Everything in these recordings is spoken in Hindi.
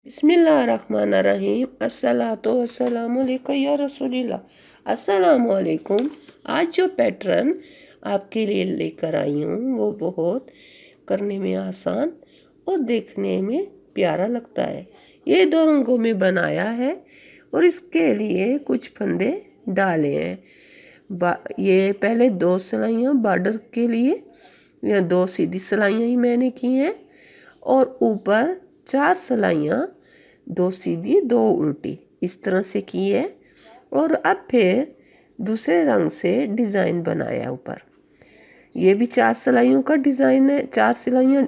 बिस्मिल्लाहिर्रहमानिर्रहीम। अस्सलातु वस्सलामु अलैका या रसूलिल्लाह। अस्सलामु अलैकुम। आज जो पैटर्न आपके लिए लेकर आई हूँ वो बहुत करने में आसान और देखने में प्यारा लगता है। ये 2 रंगों में बनाया है और इसके लिए कुछ फंदे डाले हैं। ये पहले 2 सिलाइयाँ बॉर्डर के लिए या 2 सीधी सिलाइयाँ ही मैंने की हैं और ऊपर 4 सिलाइयाँ, 2 सीधी 2 उल्टी इस तरह से की है। और अब फिर दूसरे रंग से डिज़ाइन बनाया ऊपर। ये भी 4 सिलाइयों का डिज़ाइन है, 4 सिलाइयाँ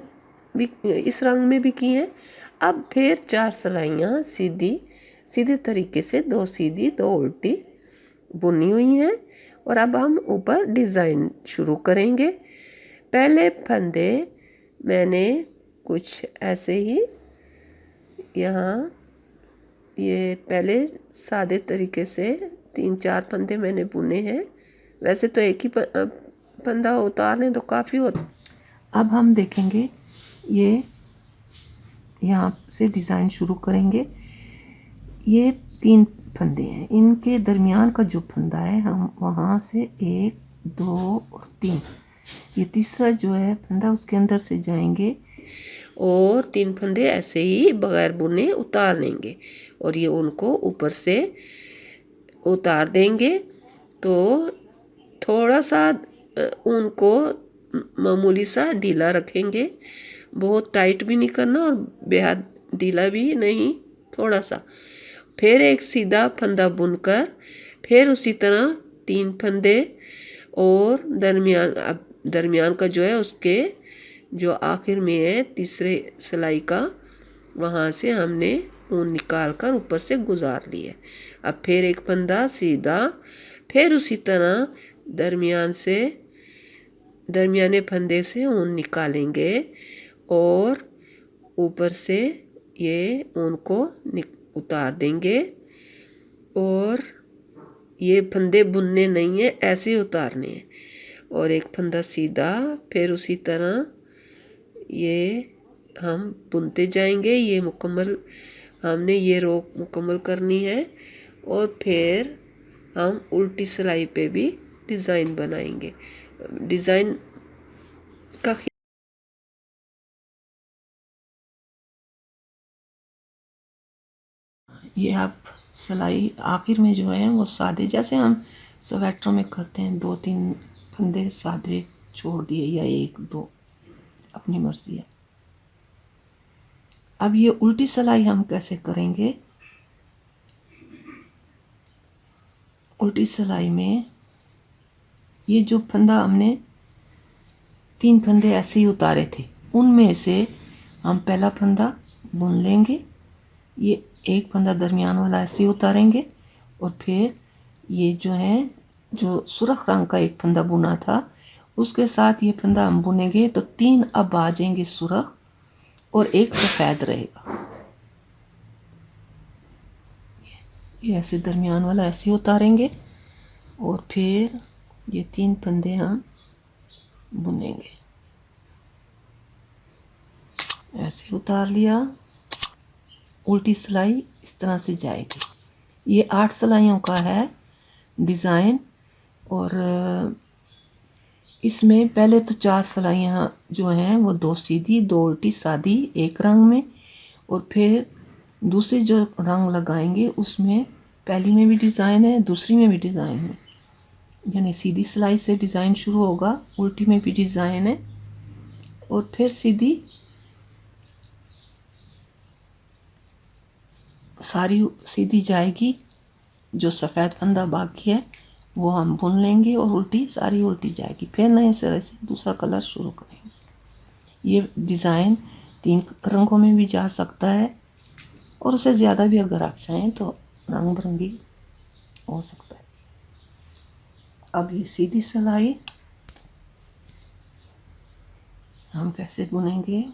भी इस रंग में भी की हैं। अब फिर 4 सिलाइयाँ सीधे तरीके से 2 सीधी 2 उल्टी बुनी हुई हैं और अब हम ऊपर डिज़ाइन शुरू करेंगे। पहले फंदे मैंने कुछ ऐसे ही यहाँ ये पहले सादे तरीके से 3-4 फंदे मैंने बुने हैं। वैसे तो एक ही फंदा उतारने तो काफ़ी होता। अब हम देखेंगे ये यहाँ से डिज़ाइन शुरू करेंगे। ये 3 फंदे हैं, इनके दरमियान का जो फंदा है हम वहाँ से 1, 2 और 3, ये तीसरा जो है फंदा उसके अंदर से जाएंगे और 3 फंदे ऐसे ही बगैर बुने उतार लेंगे और ये उनको ऊपर से उतार देंगे। तो थोड़ा सा उनको मामूली सा ढीला रखेंगे, बहुत टाइट भी नहीं करना और बेहद ढीला भी नहीं, थोड़ा सा। फिर एक सीधा फंदा बुनकर फिर उसी तरह 3 फंदे और दरमियान का जो है उसके जो आखिर में है तीसरे सिलाई का, वहाँ से हमने ऊन निकाल कर ऊपर से गुजार लिए। अब फिर एक फंदा सीधा, फिर उसी तरह दरमियाने फंदे से ऊन निकालेंगे और ऊपर से ये ऊन को उतार देंगे। और ये फंदे बुनने नहीं है, ऐसे ही उतारने हैं। और एक फंदा सीधा, फिर उसी तरह ये हम बुनते जाएंगे। ये हमने ये रो मुकम्मल करनी है और फिर हम उल्टी सिलाई पे भी डिज़ाइन बनाएंगे। डिज़ाइन का ये आप सिलाई आखिर में जो है वो सादे, जैसे हम स्वेटरों में करते हैं, 2-3 फंदे सादे छोड़ दिए या 1-2, अपनी मर्जी है। अब ये उल्टी सिलाई हम कैसे करेंगे? उल्टी सिलाई में ये जो फंदा हमने 3 फंदे ऐसे ही उतारे थे, उनमें से हम पहला फंदा बुन लेंगे, ये एक फंदा दरमियान वाला ऐसे ही उतारेंगे और फिर ये जो है जो सुर्ख रंग का एक फंदा बुना था उसके साथ ये फंदा हम बुनेंगे तो 3 अब आ जाएंगे सुर्ख और एक सफ़ेद रहेगा। ये ऐसे दरमियान वाला ऐसे ही उतारेंगे और फिर ये 3 फंदे हम बुनेंगे, ऐसे उतार लिया। उल्टी सिलाई इस तरह से जाएगी। ये 8 सिलाइयों का है डिज़ाइन और इसमें पहले तो 4 सिलाइयाँ जो हैं वो 2 सीधी 2 उल्टी सादी एक रंग में, और फिर दूसरे जो रंग लगाएंगे उसमें पहली में भी डिज़ाइन है, दूसरी में भी डिज़ाइन है। यानी सीधी सिलाई से डिज़ाइन शुरू होगा, उल्टी में भी डिज़ाइन है और फिर सारी सीधी जाएगी। जो सफ़ेद फंदा बाकी है वो हम बुन लेंगे और सारी उल्टी जाएगी। फिर नए सिरे से दूसरा कलर शुरू करेंगे। ये डिज़ाइन 3 रंगों में भी जा सकता है और उससे ज़्यादा भी अगर आप चाहें तो रंग बिरंगी हो सकता है। अब ये सीधी सिलाई हम कैसे बुनेंगे?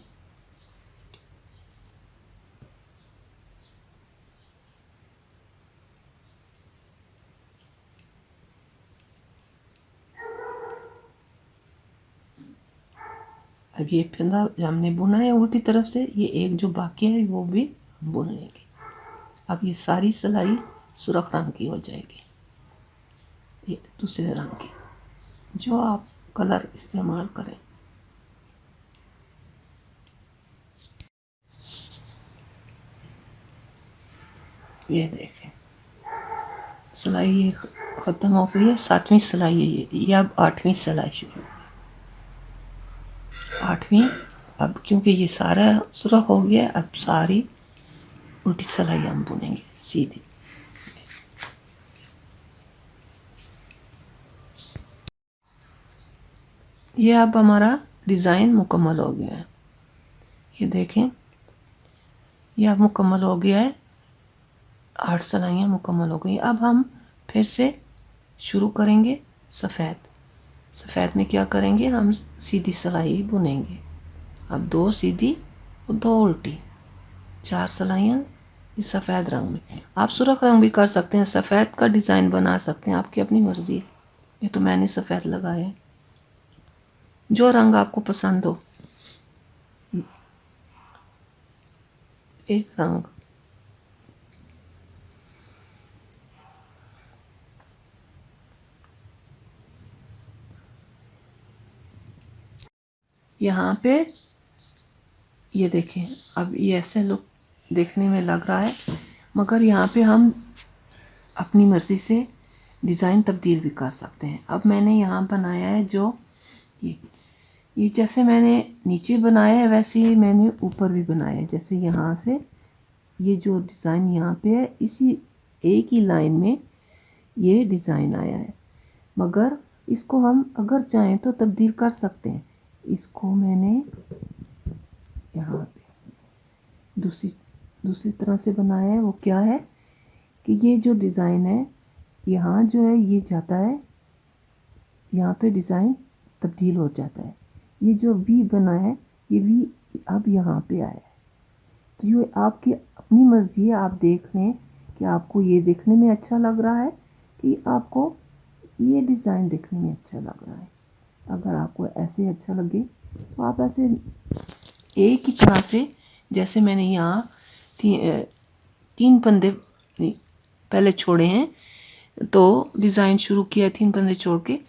अब ये फंदा हमने बुना है उल्टी तरफ से, ये एक जो बाकी है वो भी बुन लेंगे। अब ये सारी सिलाई सुर्ख रंग की हो जाएगी, ये दूसरे रंग की, जो आप कलर इस्तेमाल करें। ये देखें सिलाई ये ख़त्म हो गई है, 7वीं सिलाई है ये अब 8वीं सिलाई शुरू, 8वीं। अब क्योंकि ये सारा सुर्ख हो गया, अब सारी उल्टी सिलाई हम बुनेंगे सीधी। ये अब हमारा डिज़ाइन मुकम्मल हो गया है, ये देखें ये अब मुकम्मल हो गया है, 8 सिलाइयाँ मुकम्मल हो गई। अब हम फिर से शुरू करेंगे सफ़ेद। सफ़ेद में क्या करेंगे, हम सीधी सिलाई बुनेंगे। अब 2 सीधी और 2 उल्टी, 4 सिलाइयाँ ये सफ़ेद रंग में। आप सुर्ख रंग भी कर सकते हैं, सफ़ेद का डिज़ाइन बना सकते हैं, आपकी अपनी मर्ज़ी है। ये तो मैंने सफ़ेद लगाया है, जो रंग आपको पसंद हो एक रंग। यहाँ पे ये देखें, अब ये ऐसे लुक देखने में लग रहा है, मगर यहाँ पे हम अपनी मर्ज़ी से डिज़ाइन तब्दील भी कर सकते हैं। अब मैंने यहाँ बनाया है जो ये जैसे मैंने नीचे बनाया है वैसे ही मैंने ऊपर भी बनाया है। जैसे यहाँ से ये जो डिज़ाइन यहाँ पे है, इसी एक ही लाइन में ये डिज़ाइन आया है, मगर इसको हम अगर चाहें तो तब्दील कर सकते हैं। इसको मैंने यहाँ पे दूसरी तरह से बनाया है। वो क्या है कि ये जो डिज़ाइन है यहाँ जो है ये जाता है, यहाँ पे डिज़ाइन तब्दील हो जाता है। ये जो वी बना है ये वी अब यहाँ पे आया है। तो ये आपकी अपनी मर्ज़ी है, आप देख लें कि आपको ये देखने में अच्छा लग रहा है कि आपको ये डिज़ाइन देखने में अच्छा लग रहा है। अगर आपको ऐसे अच्छा लगे तो आप ऐसे एक ही तरह से, जैसे मैंने यहाँ 3 फंदे पहले छोड़े हैं, तो डिज़ाइन शुरू किया 3 फंदे छोड़ के,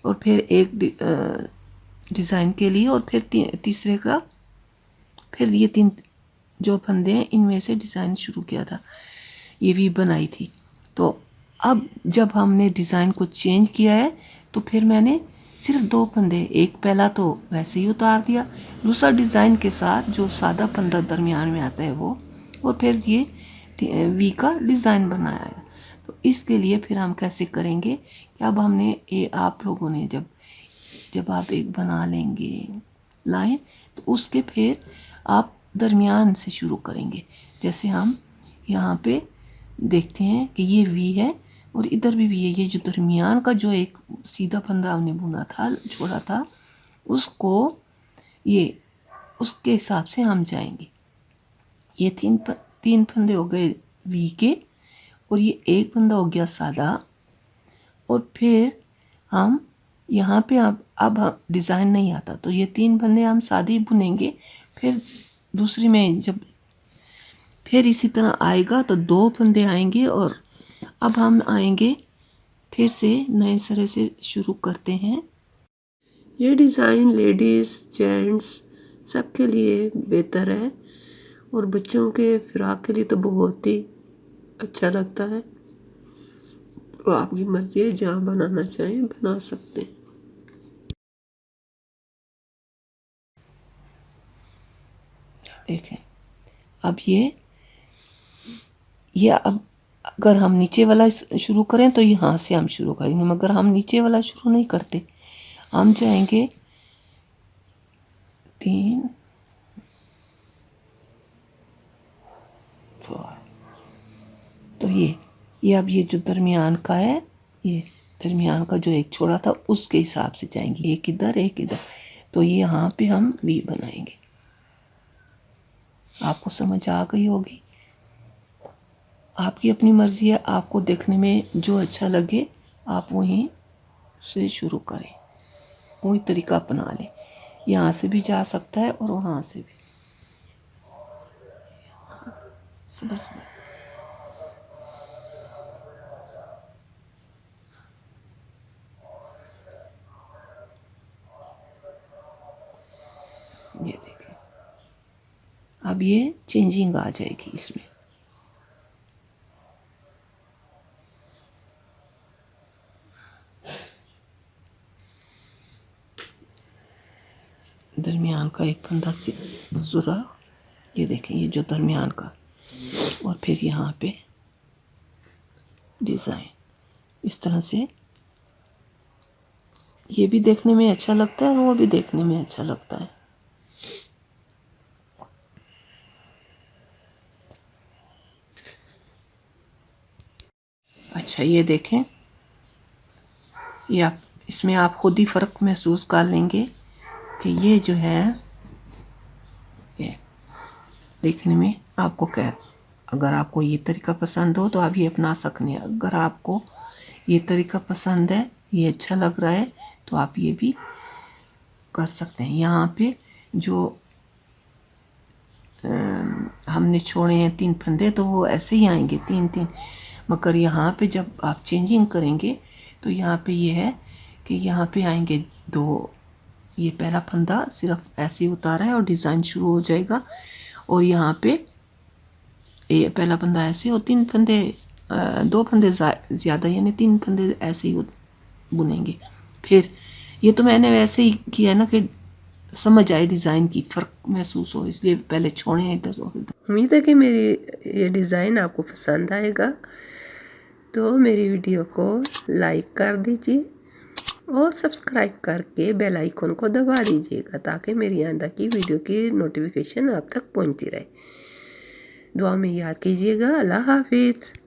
और फिर एक डिज़ाइन के लिए, और फिर तीसरे का, फिर ये 3 जो फंदे हैं इनमें से डिज़ाइन शुरू किया था, ये भी बनाई थी। तो अब जब हमने डिज़ाइन को चेंज किया है तो फिर मैंने सिर्फ 2 फंदे, एक पहला तो वैसे ही उतार दिया, दूसरा डिज़ाइन के साथ जो सादा फंदा दरमियान में आता है वो, और फिर ये वी का डिज़ाइन बनाया है। तो इसके लिए फिर हम कैसे करेंगे कि अब हमने ये आप लोगों ने जब आप एक बना लेंगे लाइन, तो उसके फिर आप दरमियान से शुरू करेंगे। जैसे हम यहाँ पे देखते हैं कि ये वी है और इधर भी वी है, ये जो दरमियान का जो एक सीधा फंदा हमने बुना था, छोड़ा था, उसको ये उसके हिसाब से हम जाएंगे। ये 3 फंदे हो गए वी के, और ये एक फंदा हो गया सादा, और फिर हम यहाँ पे अब डिज़ाइन नहीं आता तो ये 3 फंदे हम सादी बुनेंगे। फिर दूसरी में जब फिर इसी तरह आएगा तो 2 फंदे आएंगे, और अब हम आएंगे फिर से नए सिरे से शुरू करते हैं। ये डिज़ाइन लेडीज़ जेंट्स सबके लिए बेहतर है, और बच्चों के फ्रॉक के लिए तो बहुत ही अच्छा लगता है। तो आपकी मर्ज़ी है, जहाँ बनाना चाहें बना सकते हैं। देखें अब ये अब अगर हम नीचे वाला शुरू करें तो यहाँ से हम शुरू करेंगे, मगर हम नीचे वाला शुरू नहीं करते, हम जाएंगे 3 4। तो ये अब ये जो दरमियान का है, ये दरमियान का जो एक छोड़ा था उसके हिसाब से जाएंगे, एक इधर एक इधर। तो ये यहाँ पे हम वी बनाएंगे। आपको समझ आ गई होगी। आपकी अपनी मर्ज़ी है, आपको देखने में जो अच्छा लगे आप वहीं से शुरू करें, वही तरीका अपना लें। यहाँ से भी जा सकता है और वहाँ से भी। सबर सबर। ये देखिए, अब ये चेंजिंग आ जाएगी इसमें। दरमियान का एक फंदा सुरा, ये देखें, ये जो दरमियान का, और फिर यहाँ पे डिज़ाइन इस तरह से। ये भी देखने में अच्छा लगता है और वो भी देखने में अच्छा लगता है। अच्छा, ये देखें, ये आप इसमें आप खुद ही फ़र्क महसूस कर लेंगे कि ये जो है, ये देखने में आपको क्या, अगर आपको ये तरीका पसंद हो तो आप ये अपना सकते हैं। अगर आपको ये तरीका पसंद है, ये अच्छा लग रहा है, तो आप ये भी कर सकते हैं। यहाँ पे जो हमने छोड़े हैं 3 फंदे, तो वो ऐसे ही आएंगे 3-3, मगर यहाँ पे जब आप चेंजिंग करेंगे तो यहाँ पे ये है कि यहाँ पे आएंगे 2। ये पहला फंदा सिर्फ ऐसे ही उतारा है और डिज़ाइन शुरू हो जाएगा, और यहाँ पे ये पहला फंदा ऐसे, और 3 फंदे 2 फंदे ज़्यादा, यानी 3 फंदे ऐसे ही बुनेंगे। फिर ये तो मैंने वैसे ही किया ना कि समझ आए डिज़ाइन की, फ़र्क महसूस हो, इसलिए पहले छोड़े हैं इधर और इधर। उम्मीद है कि मेरी ये डिज़ाइन आपको पसंद आएगा, तो मेरी वीडियो को लाइक कर दीजिए और सब्सक्राइब करके बेल आइकन को दबा दीजिएगा, ताकि मेरी आइंदा की वीडियो की नोटिफिकेशन आप तक पहुंचती रहे। दुआ में याद कीजिएगा। अल्लाह हाफिज़।